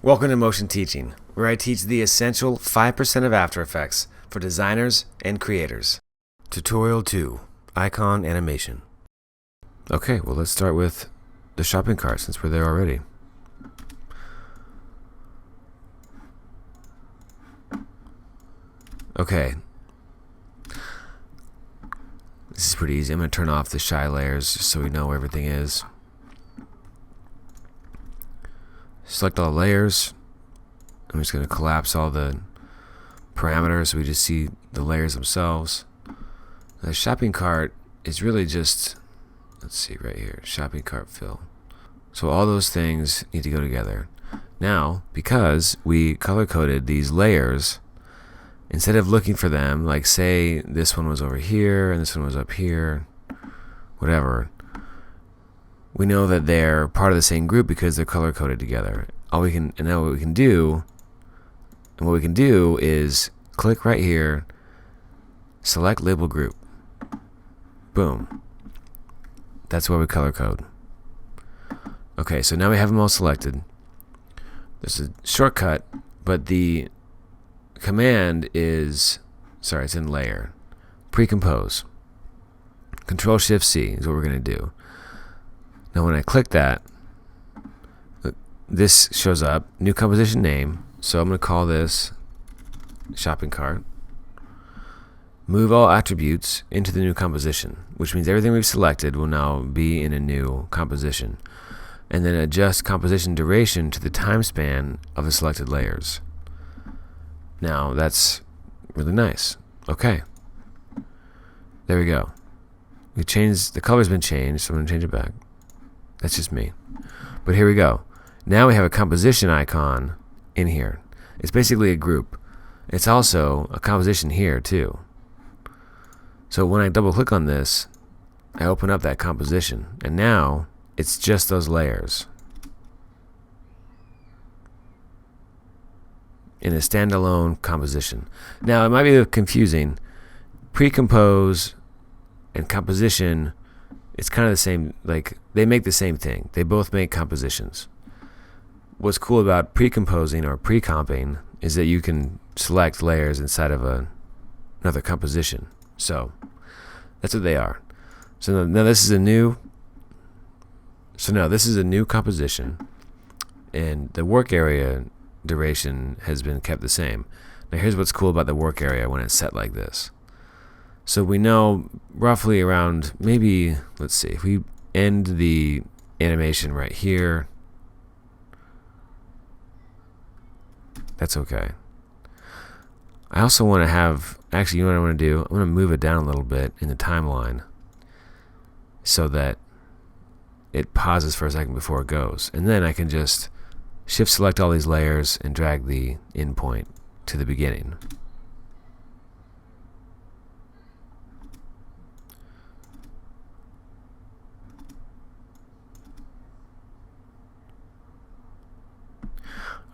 Welcome to Motion Teaching, where I teach the essential 5% of After Effects for designers and creators. Tutorial 2, Icon Animation. Okay, well let's start with the shopping cart since we're there already. Okay. This is pretty easy. I'm going to turn off the shy layers just so we know where everything is. Select all the layers. I'm just going to collapse all the parameters so we just see the layers themselves. The shopping cart is really just, let's see right here, shopping cart fill. So all those things need to go together. Now, because we color-coded these layers, instead of looking for them, like say this one was over here and this one was up here, whatever, we know that they're part of the same group because they're color-coded together. Now what we can do is click right here, select label group. Boom. That's where we color code. Okay, so now we have them all selected. There's a shortcut, but the command is, sorry, it's in layer. Pre-compose. Control-Shift-C is what we're going to do. Now when I click that, this shows up, new composition name. So I'm going to call this shopping cart. Move all attributes into the new composition, which means everything we've selected will now be in a new composition. And then adjust composition duration to the time span of the selected layers. Now that's really nice. Okay. There we go. We changed, the color's been changed, so I'm going to change it back. That's just me. But here we go. Now we have a composition icon in here. It's basically a group. It's also a composition here too. So when I double click on this, I open up that composition. And now it's just those layers in a standalone composition. Now it might be confusing. Pre-compose and composition, it's kind of the same, like they make the same thing. They both make compositions. What's cool about pre-composing or pre-comping is that you can select layers inside of another composition. So that's what they are. So now this is a new composition, and the work area duration has been kept the same. Now here's what's cool about the work area when it's set like this. So we know roughly around, maybe, let's see, if we end the animation right here, that's okay. I also want to have, actually, you know what I want to do? I'm going to move it down a little bit in the timeline so that it pauses for a second before it goes. And then I can just shift select all these layers and drag the endpoint to the beginning.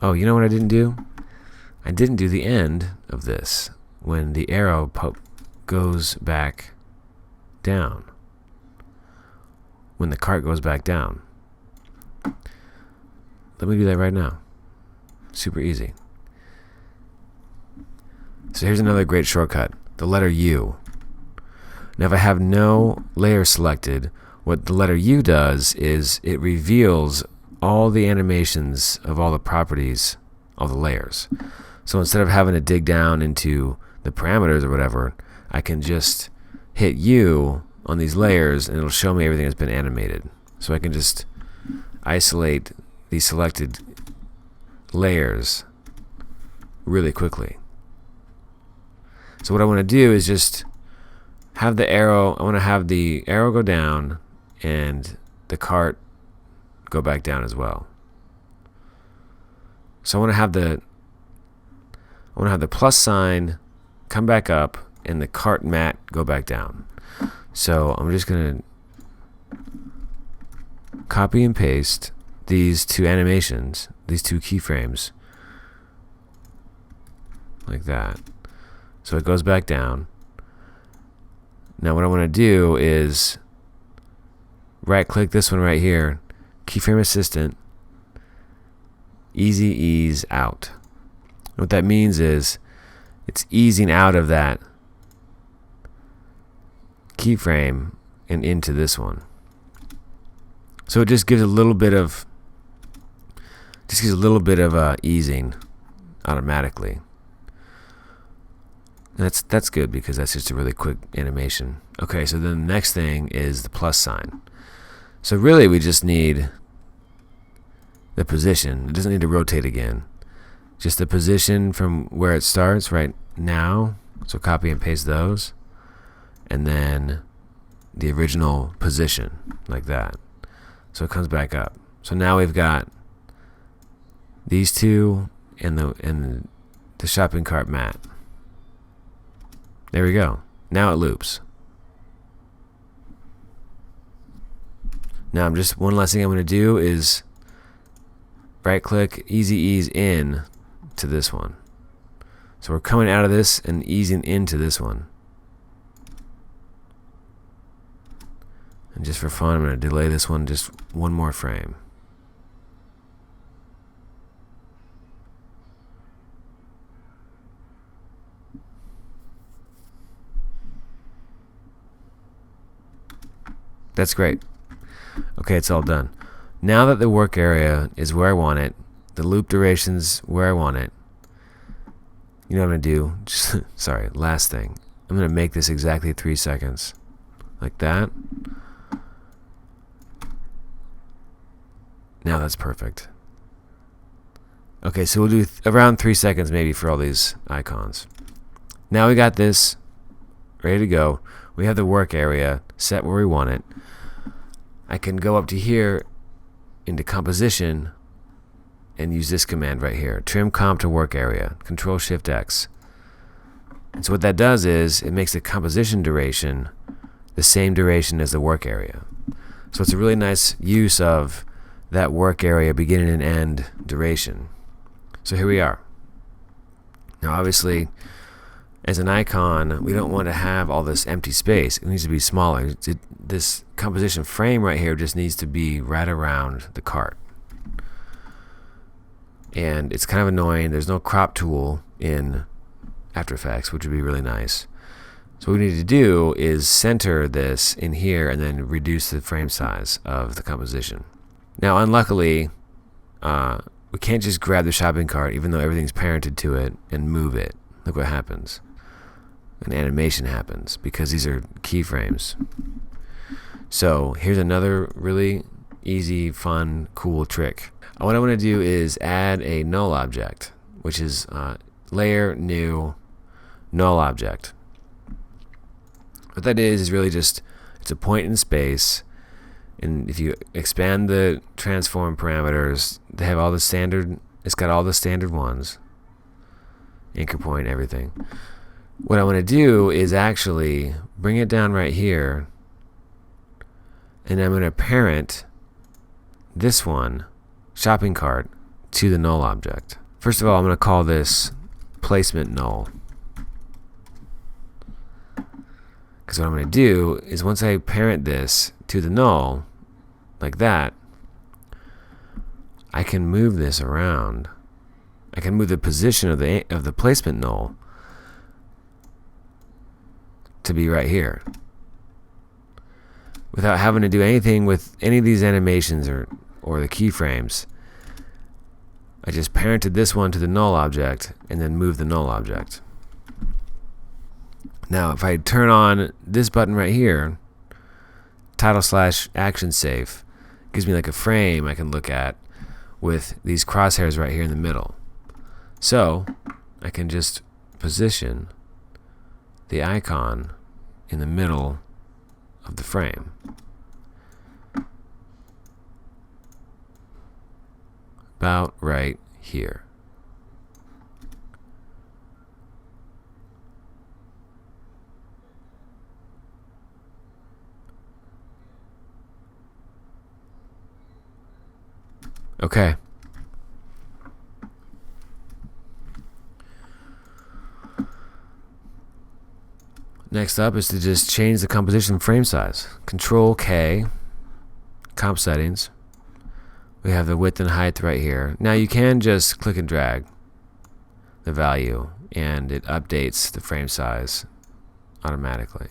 Oh, you know what I didn't do? I didn't do the end of this when the arrow goes back down. When the cart goes back down. Let me do that right now. Super easy. So here's another great shortcut. The letter U. Now if I have no layer selected, what the letter U does is it reveals all the animations of all the properties, all the layers. So instead of having to dig down into the parameters or whatever, I can just hit U on these layers and it'll show me everything that's been animated. So I can just isolate these selected layers really quickly. So what I want to do is just have the arrow, I want to have the arrow go down and the cart go back down as well. So I want to have the plus sign come back up and the cart mat go back down. So I'm just going to copy and paste these two animations, these two keyframes, like that. So it goes back down. Now what I want to do is right click this one right here, keyframe assistant, easy ease out. What that means is it's easing out of that keyframe and into this one. So it just gives a little bit of easing automatically. That's good because that's just a really quick animation. Okay, so then the next thing is the plus sign. So really we just need the position. It doesn't need to rotate again. Just the position from where it starts right now. So copy and paste those. And then the original position, like that. So it comes back up. So now we've got these two and the shopping cart mat. There we go. Now it loops. Now one last thing I'm going to do is right click, easy ease in to this one. So we're coming out of this and easing into this one. And just for fun, I'm going to delay this one just one more frame. That's great. Okay, it's all done. Now that the work area is where I want it, the loop duration's where I want it, you know what I'm going to do? Sorry, last thing. I'm going to make this exactly 3 seconds. Like that. Now that's perfect. Okay, so we'll do around 3 seconds maybe for all these icons. Now we got this ready to go. We have the work area set where we want it. I can go up to here into composition and use this command right here. Trim comp to work area. Control Shift X. And so what that does is it makes the composition duration the same duration as the work area. So it's a really nice use of that work area beginning and end duration. So here we are. Now obviously, as an icon, we don't want to have all this empty space. It needs to be smaller. This composition frame right here just needs to be right around the cart. And it's kind of annoying. There's no crop tool in After Effects, which would be really nice. So what we need to do is center this in here and then reduce the frame size of the composition. Now, unluckily, we can't just grab the shopping cart, even though everything's parented to it, and move it. Look what happens. An animation happens because these are keyframes. So here's another really easy, fun, cool trick. What I want to do is add a null object, which is layer, new, null object. What that is really just, it's a point in space, and if you expand the transform parameters, they have all the standard, it's got all the standard ones, anchor point, everything. What I want to do is actually bring it down right here, and I'm going to parent this one, shopping cart, to the null object. First of all, I'm going to call this placement null. Because what I'm going to do is once I parent this to the null, like that, I can move this around. I can move the position of the placement null to be right here without having to do anything with any of these animations or the keyframes. I just parented this one to the null object and then moved the null object. Now if I turn on this button right here, title/action safe, gives me like a frame I can look at with these crosshairs right here in the middle. So I can just position the icon in the middle of the frame. About right here. Okay. Next up is to just change the composition frame size. Control K, comp settings, We have the width and height right here. Now you can just click and drag the value and it updates the frame size automatically.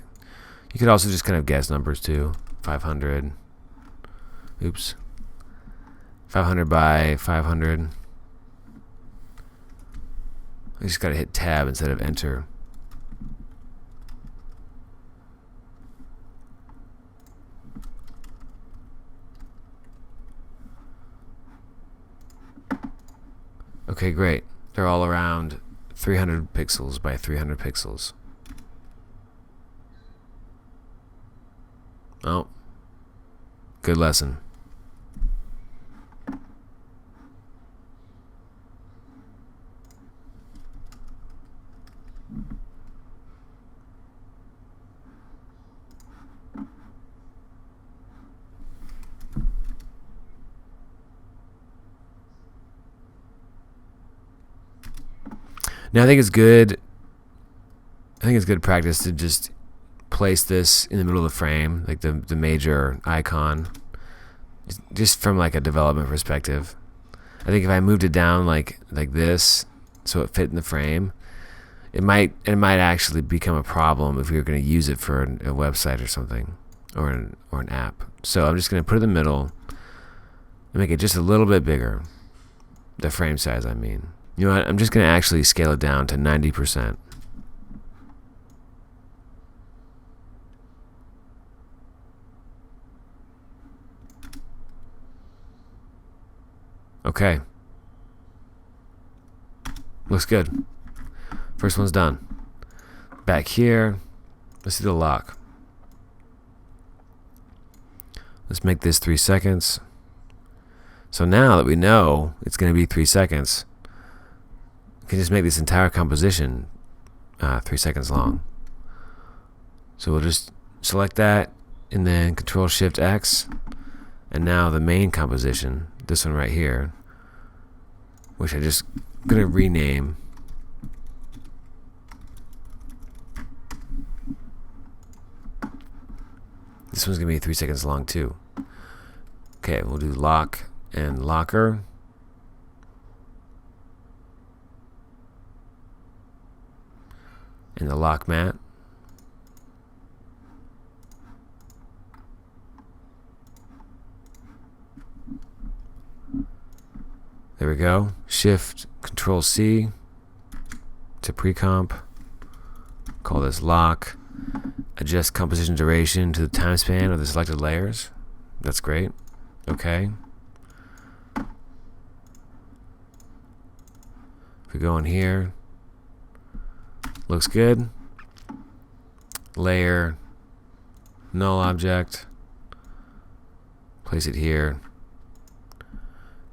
You could also just kind of guess numbers too. 500. Oops. 500 by 500. I just gotta hit tab instead of enter. Okay, great. They're all around 300 pixels by 300 pixels. Oh, good lesson. Now I think it's good practice to just place this in the middle of the frame, like the major icon, just from like a development perspective. I think if I moved it down like this, so it fit in the frame, it might actually become a problem if we were going to use it for a website or something, or an app. So I'm just going to put it in the middle and make it just a little bit bigger. The frame size, I mean. You know what? I'm just going to actually scale it down to 90%. Okay. Looks good. First one's done. Back here, let's do the lock. Let's make this 3 seconds. So now that we know it's going to be 3 seconds, we can just make this entire composition 3 seconds long. So we'll just select that and then Control-Shift-X, and now the main composition, this one right here, which I'm just going to rename. This one's going to be 3 seconds long too. Okay, we'll do lock and locker. And the lock mat. There we go. Shift Control C to pre-comp. Call this lock. Adjust composition duration to the time span of the selected layers. That's great. Okay. If we go in here, looks good. Layer, null object. Place it here.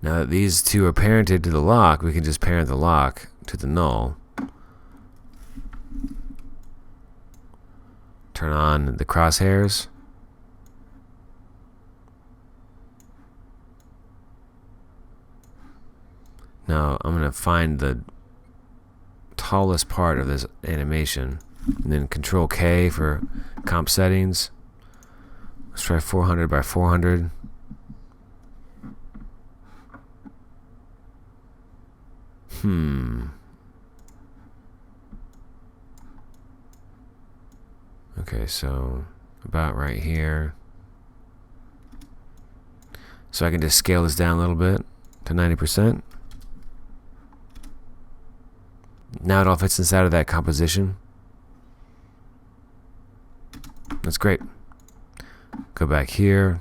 Now that these two are parented to the lock, we can just parent the lock to the null. Turn on the crosshairs. Now I'm going to find the tallest part of this animation, and then Control K for comp settings. Let's try 400 by 400. Okay, so about right here. So I can just scale this down a little bit to 90%. Now it all fits inside of that composition. That's great. Go back here.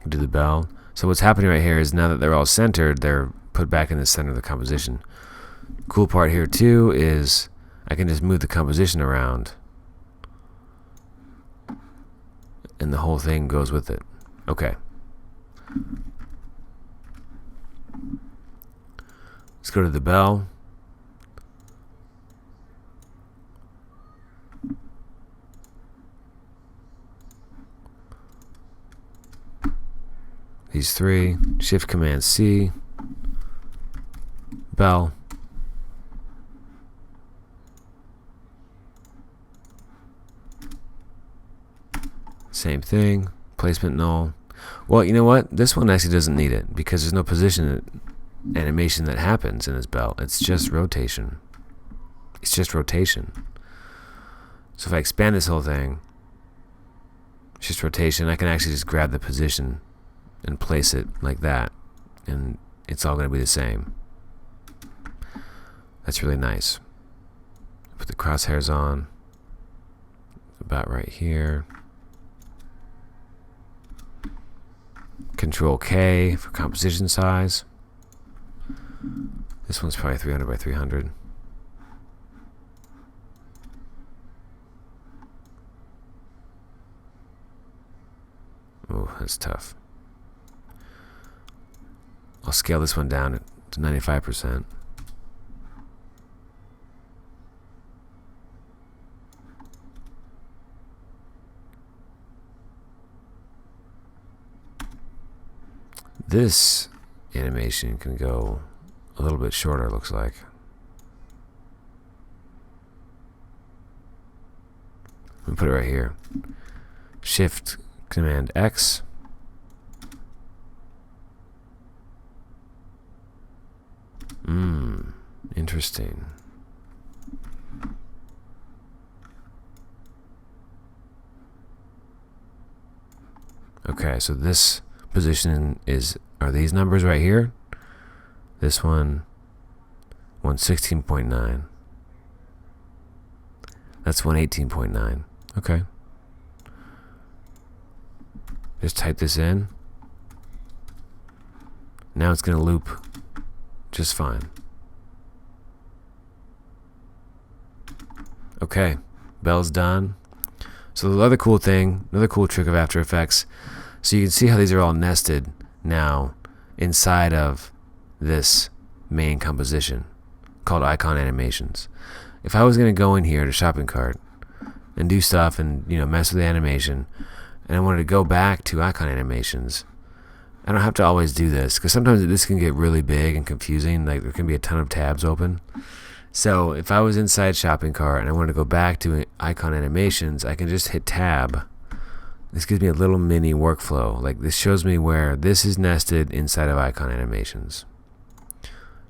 Do the bell. So what's happening right here is now that they're all centered, they're put back in the center of the composition. Cool part here too is I can just move the composition around and the whole thing goes with it. Okay. Let's go to the bell. These three. Shift Command C. Bell. Same thing. Placement null. Well, you know what? This one actually doesn't need it because there's no position animation that happens in this belt. It's just rotation. It's just rotation. So if I expand this whole thing, it's just rotation. I can actually just grab the position and place it like that, and it's all going to be the same. That's really nice. Put the crosshairs on about right here. Control K for composition size. This one's probably 300 by 300. Oh, that's tough. I'll scale this one down to 95%. This animation can go a little bit shorter, looks like. Let me put it right here. Shift Command X. Interesting. Okay, so this position are these numbers right here. This one 116.9. That's 118.9. Okay. Just type this in. Now it's going to loop just fine. Okay, bell's done. So the other cool thing, another cool trick of After Effects, so you can see how these are all nested now inside of this main composition called icon animations. If I was going to go in here to shopping cart and do stuff and mess with the animation, and I wanted to go back to icon animations, I don't have to always do this because sometimes this can get really big and confusing. Like there can be a ton of tabs open. So if I was inside shopping cart and I wanted to go back to icon animations, I can just hit tab. This gives me a little mini workflow. Like this shows me where this is nested inside of icon animations.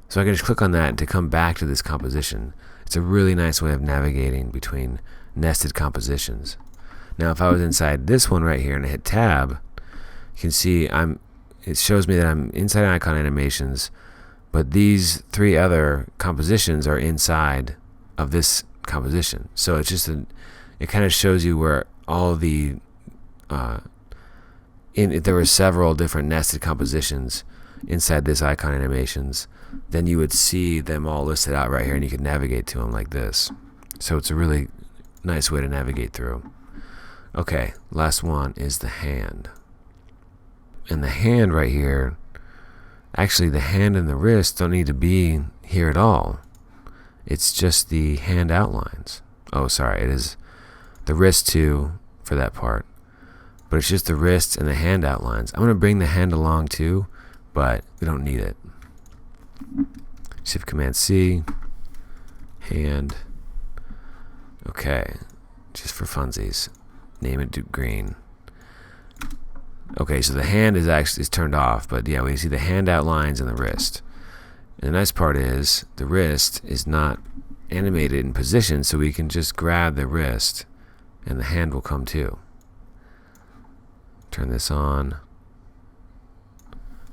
So I can just click on that to come back to this composition. It's a really nice way of navigating between nested compositions. Now if I was inside this one right here and I hit tab, you can see it shows me that I'm inside icon animations, but these three other compositions are inside of this composition. So it's just it kind of shows you where all the if there were several different nested compositions inside this icon animations, then you would see them all listed out right here and you could navigate to them like this. So it's a really nice way to navigate through. Okay, last one is the hand. And the hand right here, actually the hand and the wrist don't need to be here at all. It's just the hand outlines. Oh, sorry, it is the wrist too for that part. But it's just the wrists and the hand outlines. I'm going to bring the hand along too, but we don't need it. Shift Command C, hand. Okay, just for funsies, name it Duke Green. Okay, so the hand is turned off, but yeah, we see the hand outlines and the wrist. And the nice part is the wrist is not animated in position, so we can just grab the wrist and the hand will come too. Turn this on.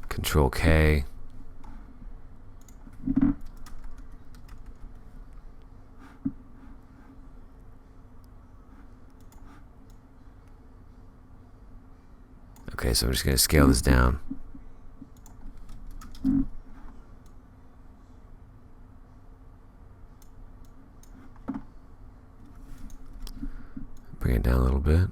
Control K. Okay, so I'm just going to scale this down. Bring it down a little bit.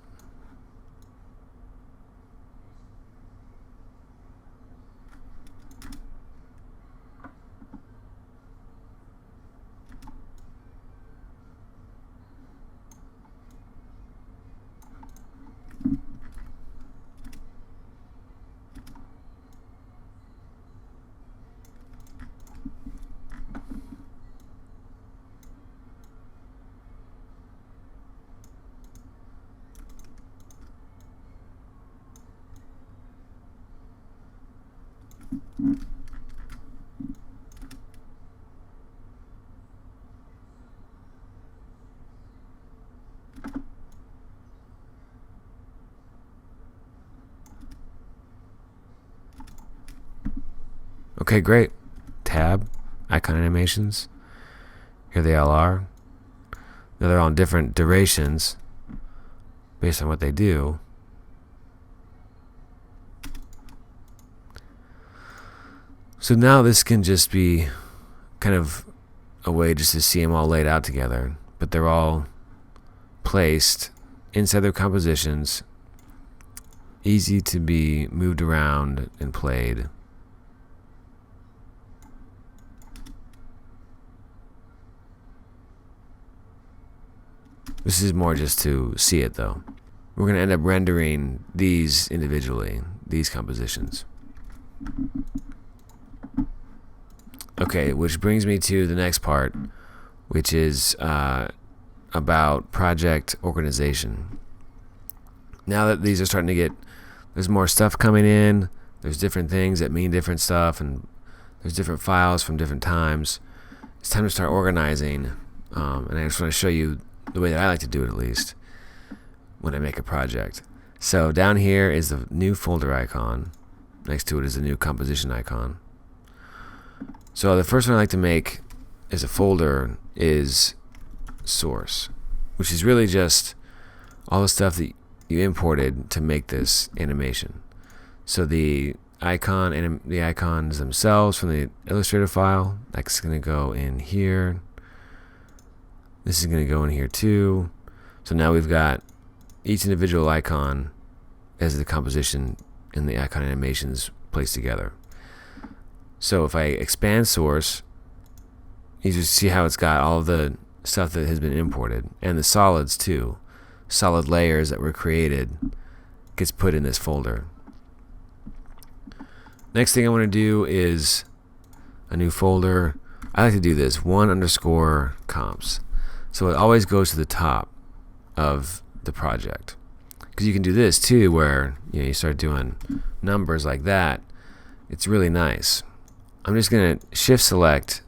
Okay, great. Tab, icon animations. Here they all are. Now they're all in different durations based on what they do. So now this can just be kind of a way just to see them all laid out together, but they're all placed inside their compositions, easy to be moved around and played. This is more just to see it though. We're going to end up rendering these individually, these compositions. Okay, which brings me to the next part, which is about project organization. Now that these are starting to get, there's more stuff coming in, there's different things that mean different stuff, and there's different files from different times. It's time to start organizing, and I just want to show you the way that I like to do it, at least when I make a project. So down here is the new folder icon. Next to it is the new composition icon. So the first one I like to make as a folder is source, which is really just all the stuff that you imported to make this animation. So the icon and the icons themselves from the Illustrator file, that's going to go in here. This is going to go in here too. So now we've got each individual icon as the composition and the icon animations placed together. So if I expand source, you just see how it's got all of the stuff that has been imported, and the solids too. Solid layers that were created gets put in this folder. Next thing I want to do is a new folder. I like to do this 1_comps. So it always goes to the top of the project. Because you can do this too, where you start doing numbers like that. It's really nice. I'm just going to shift select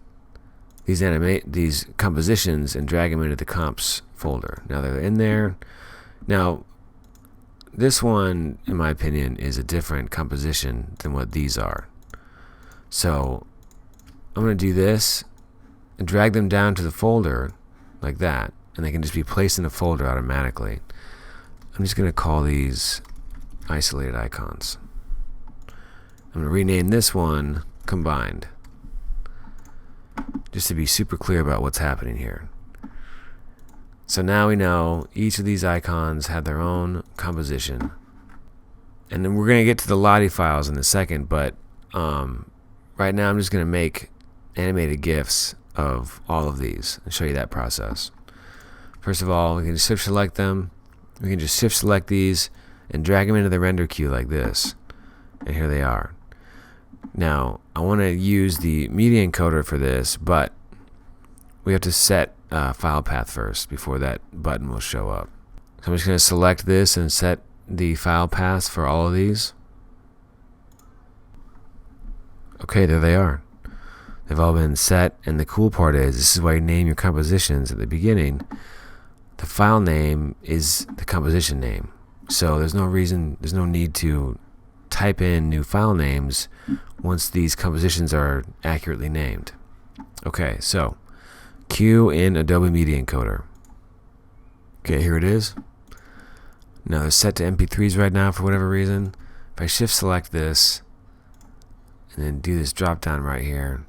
these compositions and drag them into the comps folder. Now they're in there. Now this one, in my opinion, is a different composition than what these are. So I'm going to do this and drag them down to the folder like that, and they can just be placed in a folder automatically. I'm just going to call these isolated icons. I'm going to rename this one combined, just to be super clear about what's happening here. So now we know each of these icons have their own composition, and then we're going to get to the Lottie files in a second, but right now I'm just going to make animated GIFs of all of these and show you that process. First of all, we can shift select them. We can just shift select these and drag them into the render queue like this, and here they are. Now I want to use the Media Encoder for this, but we have to set file path first before that button will show up. So I'm just going to select this and set the file paths for all of these. Okay, there they are. They've all been set, and the cool part is, this is why you name your compositions at the beginning. The file name is the composition name. So there's no need to type in new file names once these compositions are accurately named. Okay, so Q in Adobe Media Encoder. Okay, here it is. Now they're set to MP3s right now for whatever reason. If I shift select this and then do this drop down right here,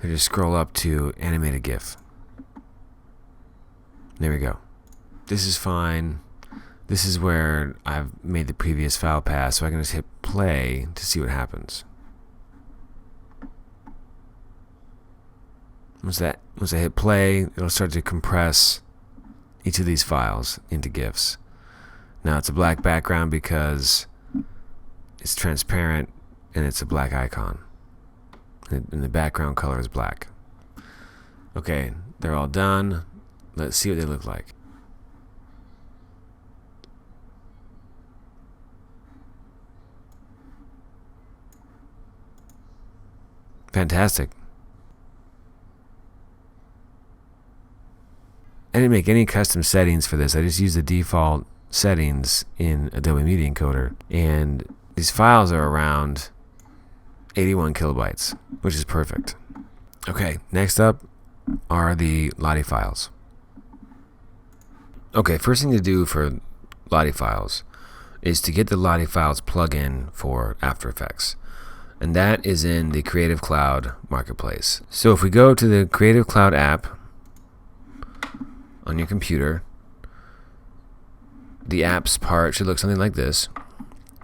I just scroll up to animated GIF. There we go. This is fine. This is where I've made the previous file path, so I can just hit play to see what happens. Once I hit play, it'll start to compress each of these files into GIFs. Now it's a black background because it's transparent and it's a black icon. And the background color is black. Okay, they're all done. Let's see what they look like. Fantastic. I didn't make any custom settings for this. I just used the default settings in Adobe Media Encoder. And these files are around 81 kilobytes, which is perfect. Okay, next up are the Lottie files. Okay, first thing to do for Lottie files is to get the Lottie files plugin for After Effects. And that is in the Creative Cloud Marketplace. So if we go to the Creative Cloud app on your computer, the apps part should look something like this.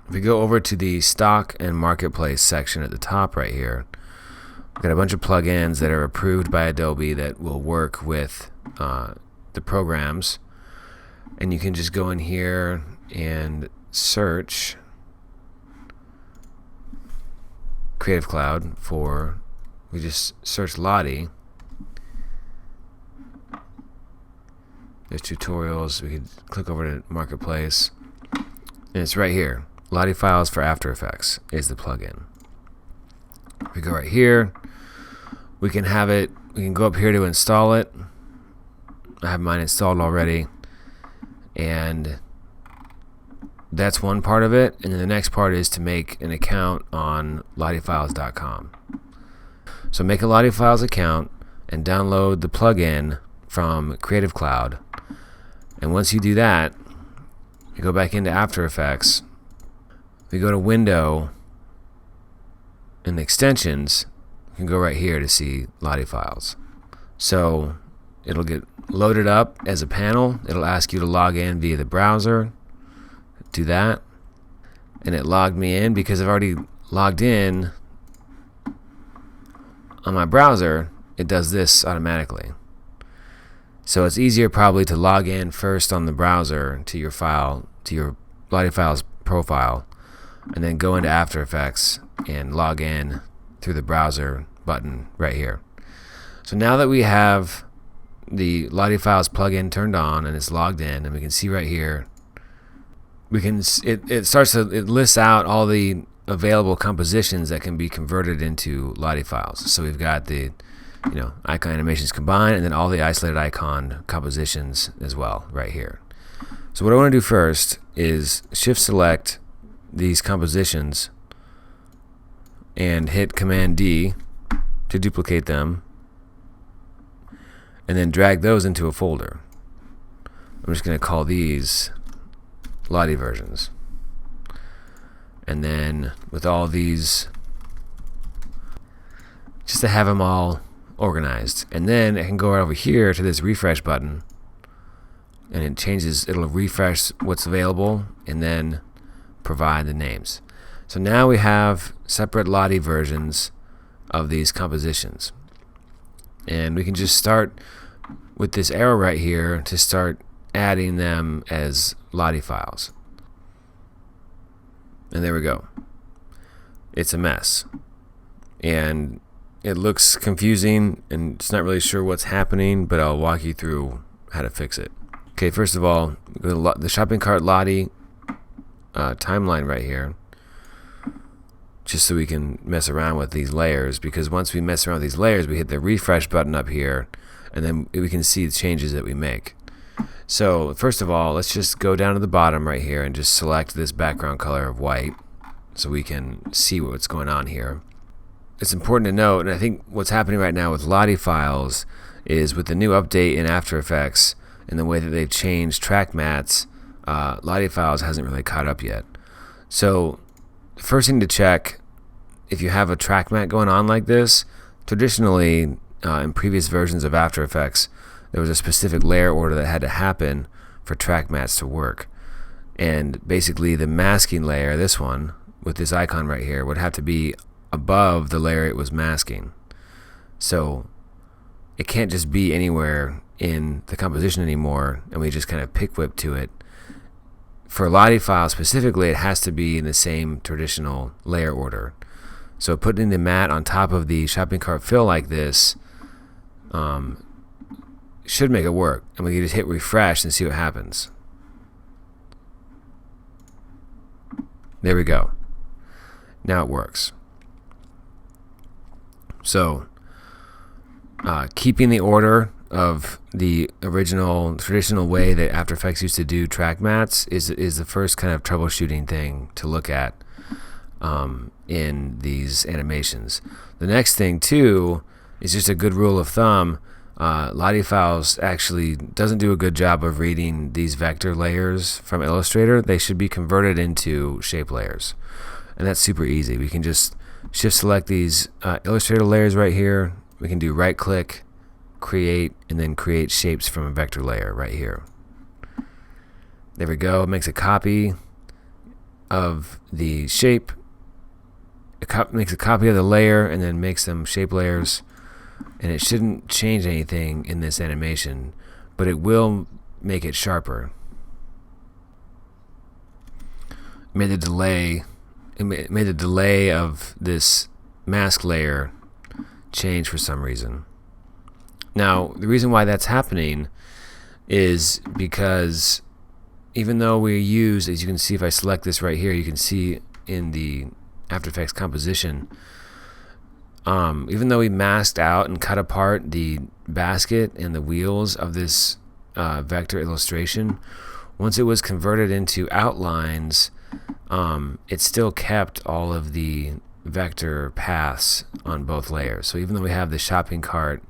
If we go over to the Stock and Marketplace section at the top right here, we've got a bunch of plugins that are approved by Adobe that will work with the programs. And you can just go in here and search Creative Cloud for, we just search Lottie. There's tutorials. We could click over to Marketplace, and it's right here. Lottie files for After Effects is the plugin. If we go right here, we can have it. We can go up here to install it. I have mine installed already, and that's one part of it. And then the next part is to make an account on lottiefiles.com. So make a Lottie Files account and download the plugin from Creative Cloud. And once you do that, you go back into After Effects. We go to Window and Extensions. You can go right here to see Lottie Files. So it'll get loaded up as a panel. It'll ask you to log in via the browser. Do that, and it logged me in because I've already logged in on my browser. It does this automatically. So it's easier probably to log in first on the browser to your file, to your Lottie Files profile, and then go into After Effects and log in through the browser button right here. So now that we have the Lottie Files plugin turned on and it's logged in, and we can see right here, it lists out all the available compositions that can be converted into Lottie files. So we've got the icon animations combined, and then all the isolated icon compositions as well right here. So what I want to do first is shift select these compositions and hit Command D to duplicate them, and then drag those into a folder. I'm just going to call these Lottie versions. And then with all these, just to have them all organized. And then I can go right over here to this refresh button, and it'll refresh what's available and then provide the names. So now we have separate Lottie versions of these compositions. And we can just start with this arrow right here to start adding them as Lottie files. And there we go. It's a mess. And it looks confusing, and it's not really sure what's happening, but I'll walk you through how to fix it. Okay, first of all, go to the shopping cart Lottie timeline right here, just so we can mess around with these layers, because once we mess around with these layers, we hit the refresh button up here, and then we can see the changes that we make. So first of all, let's just go down to the bottom right here and just select this background color of white so we can see what's going on here. It's important to note, and I think what's happening right now with Lottie files is with the new update in After Effects and the way that they've changed track mats, Lottie files hasn't really caught up yet. So the first thing to check, if you have a track mat going on like this, traditionally in previous versions of After Effects, there was a specific layer order that had to happen for track mats to work. And basically the masking layer, this one, with this icon right here, would have to be above the layer it was masking. So it can't just be anywhere in the composition anymore, and we just kind of pick whip to it. For Lottie files specifically, it has to be in the same traditional layer order. So putting the mat on top of the shopping cart fill like this should make it work, and we can just hit refresh and see what happens. There we go. Now it works. So keeping the order of the original traditional way that After Effects used to do track mats is the first kind of troubleshooting thing to look at. in these animations. The next thing too is just a good rule of thumb. Lottie files actually doesn't do a good job of reading these vector layers from Illustrator. They should be converted into shape layers, and that's super easy. We can just shift select these Illustrator layers right here. We can do right click, create, and then create shapes from a vector layer right here. There we go. It makes a copy of the shape. It makes a copy of the layer and then makes them shape layers. And it shouldn't change anything in this animation, but it will make it sharper. It made the delay of this mask layer change for some reason. Now, the reason why that's happening is because even though we use, as you can see, if I select this right here, you can see in the After Effects composition, even though we masked out and cut apart the basket and the wheels of this vector illustration, once it was converted into outlines, it still kept all of the vector paths on both layers. So even though we have the shopping cart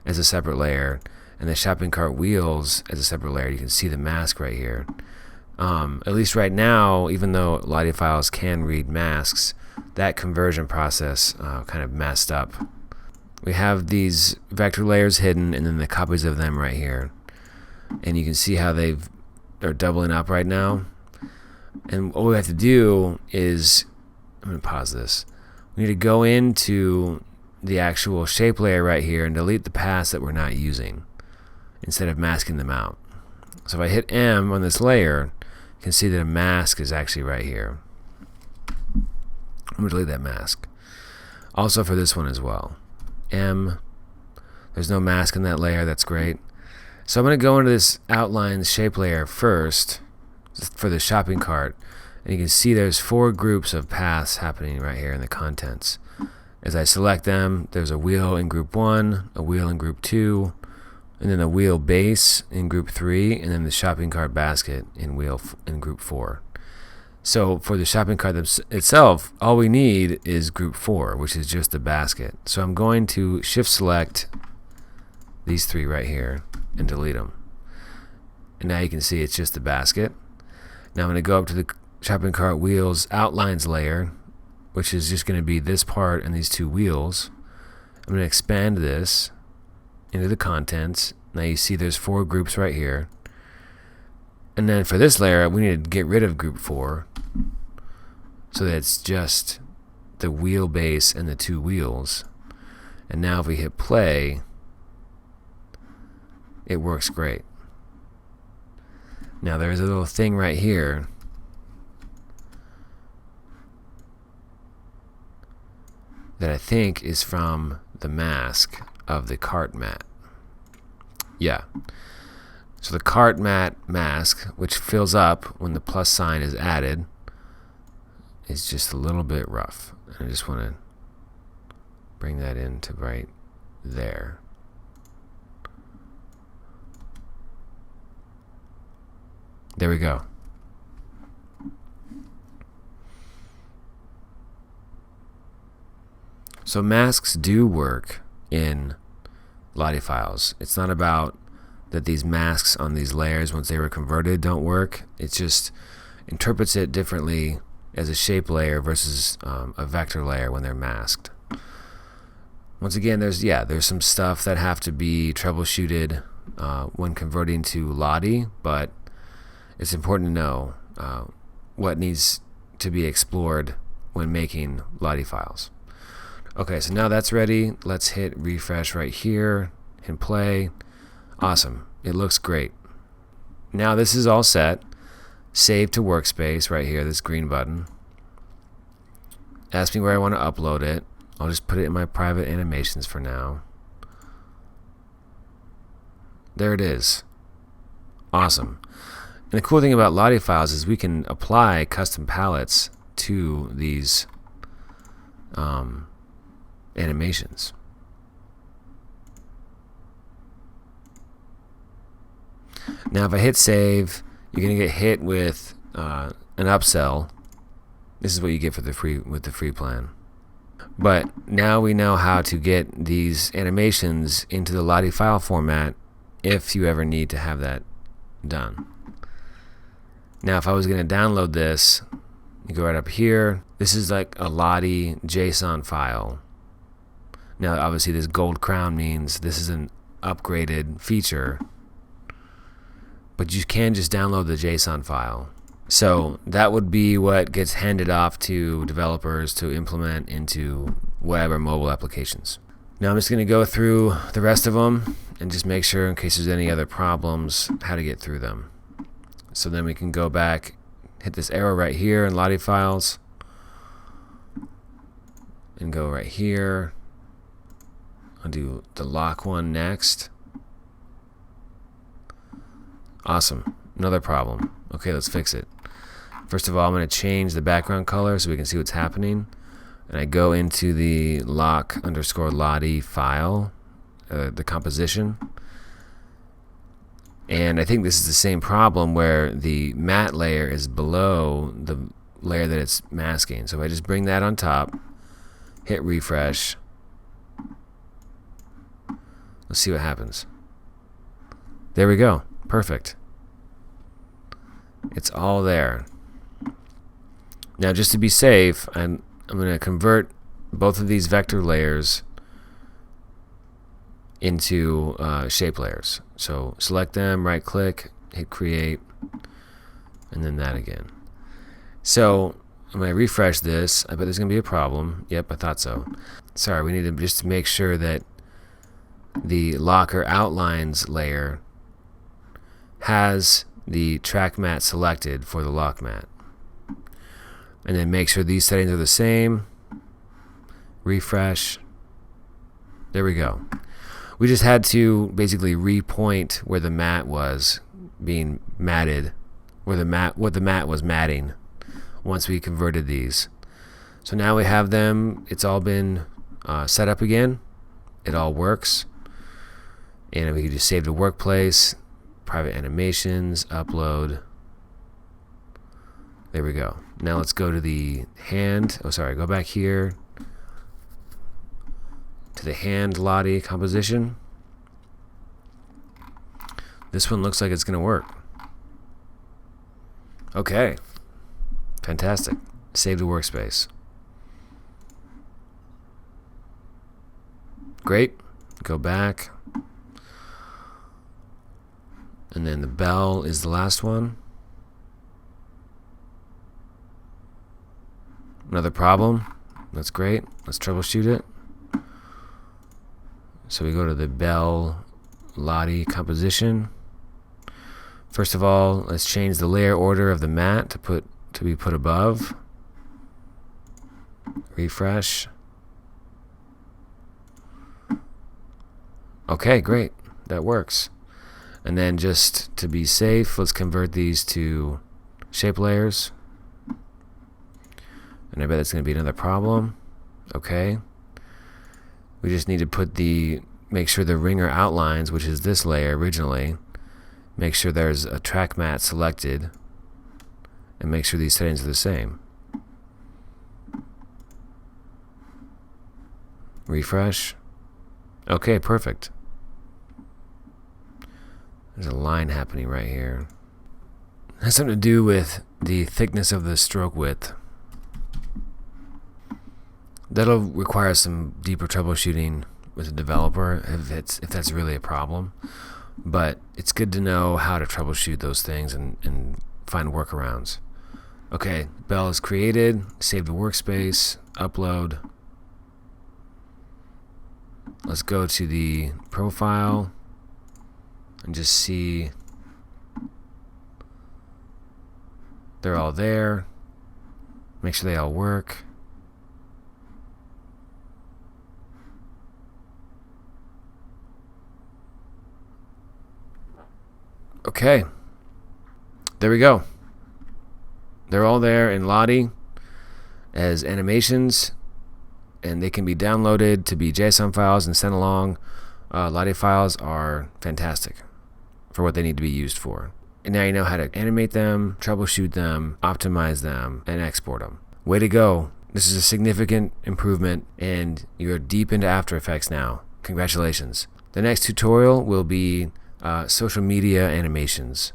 as a separate layer and the shopping cart wheels as a separate layer, you can see the mask right here. At least right now, even though Lottie files can read masks, that conversion process kind of messed up. We have these vector layers hidden and then the copies of them right here. And you can see how they're doubling up right now. And what we have to do is, I'm going to pause this. We need to go into the actual shape layer right here and delete the paths that we're not using instead of masking them out. So if I hit M on this layer, you can see that a mask is actually right here. I'm going to delete that mask. Also for this one as well. M. There's no mask in that layer. That's great. So I'm going to go into this outline shape layer first for the shopping cart. And you can see there's 4 groups of paths happening right here in the contents. As I select them, there's a wheel in group 1, a wheel in group 2, and then a wheel base in group 3, and then the shopping cart basket in group 4. So for the shopping cart itself, all we need is group 4, which is just the basket. So I'm going to shift select these 3 right here and delete them. And now you can see it's just the basket. Now I'm going to go up to the shopping cart wheels outlines layer, which is just going to be this part and these 2 wheels. I'm going to expand this into the contents. Now you see there's 4 groups right here. And then for this layer, we need to get rid of group 4 so that it's just the wheel base and the 2 wheels. And now if we hit play, it works great. Now there's a little thing right here that I think is from the mask of the cart mat. Yeah. So the cart mat mask, which fills up when the plus sign is added, is just a little bit rough. I just want to bring that into right there. There we go. So masks do work in Lottie files. It's not about that these masks on these layers, once they were converted, don't work. It just interprets it differently as a shape layer versus a vector layer when they're masked. Once again, there's some stuff that have to be troubleshooted when converting to Lottie, but it's important to know what needs to be explored when making Lottie files. Okay, so now that's ready. Let's hit refresh right here and play. Awesome. It looks great. Now this is all set. Save to workspace right here, this green button. Ask me where I want to upload it. I'll just put it in my private animations for now. There it is. Awesome. And the cool thing about Lottie files is we can apply custom palettes to these animations. Now if I hit save, you're going to get hit with an upsell This is what you get for the free plan. But now we know how to get these animations into the Lottie file format if you ever need to have that done. Now, if I was going to download this, you go right up here. This is like a Lottie JSON file. Now, obviously, this gold crown means this is an upgraded feature, but you can just download the JSON file. So that would be what gets handed off to developers to implement into web or mobile applications. Now I'm just going to go through the rest of them and just make sure, in case there's any other problems, how to get through them. So then we can go back, hit this arrow right here in Lottie files, and go right here. I'll do the lock one next. Awesome. Another problem. Okay, let's fix it. First of all, I'm going to change the background color so we can see what's happening. And I go into the lock_Lottie file, the composition. And I think this is the same problem where the matte layer is below the layer that it's masking. So if I just bring that on top, hit refresh, let's see what happens. There we go. Perfect. It's all there. Now, just to be safe, I'm going to convert both of these vector layers into shape layers. So select them, right click, hit create, and then that again. So I'm going to refresh this. I bet there's going to be a problem. Yep, I thought so. Sorry, we need to just make sure that the locker outlines layer has the track matte selected for the lock matte. And then make sure these settings are the same. Refresh. There we go. We just had to basically repoint where the matte was being matted, what the matte was matting once we converted these. So now we have them. It's all been set up again. It all works. And we can just save the workplace, private animations, upload. There we go. Now let's go to the hand. Oh, sorry. Go back here to the hand Lottie composition. This one looks like it's going to work. Okay. Fantastic. Save the workspace. Great. Go back. And then the bell is the last one. Another problem. That's great. Let's troubleshoot it. So we go to the bell Lottie composition. First of all, let's change the layer order of the matte to be put above. Refresh. Okay, great. That works. And then just to be safe, let's convert these to shape layers. And I bet that's going to be another problem. Okay. We just need to make sure the ringer outlines, which is this layer originally, make sure there's a track matte selected, and make sure these settings are the same. Refresh. Okay, perfect. There's a line happening right here. It has something to do with the thickness of the stroke width. That'll require some deeper troubleshooting with a developer if that's really a problem. But it's good to know how to troubleshoot those things and find workarounds. Okay, bell is created. Save the workspace. Upload. Let's go to the profile and just see they're all there. Make sure they all work. Okay, there we go. They're all there in Lottie as animations, and they can be downloaded to be JSON files and sent along. Lottie files are fantastic for what they need to be used for. And now you know how to animate them, troubleshoot them, optimize them, and export them. Way to go. This is a significant improvement, and you're deep into After Effects now. Congratulations. The next tutorial will be social media animations.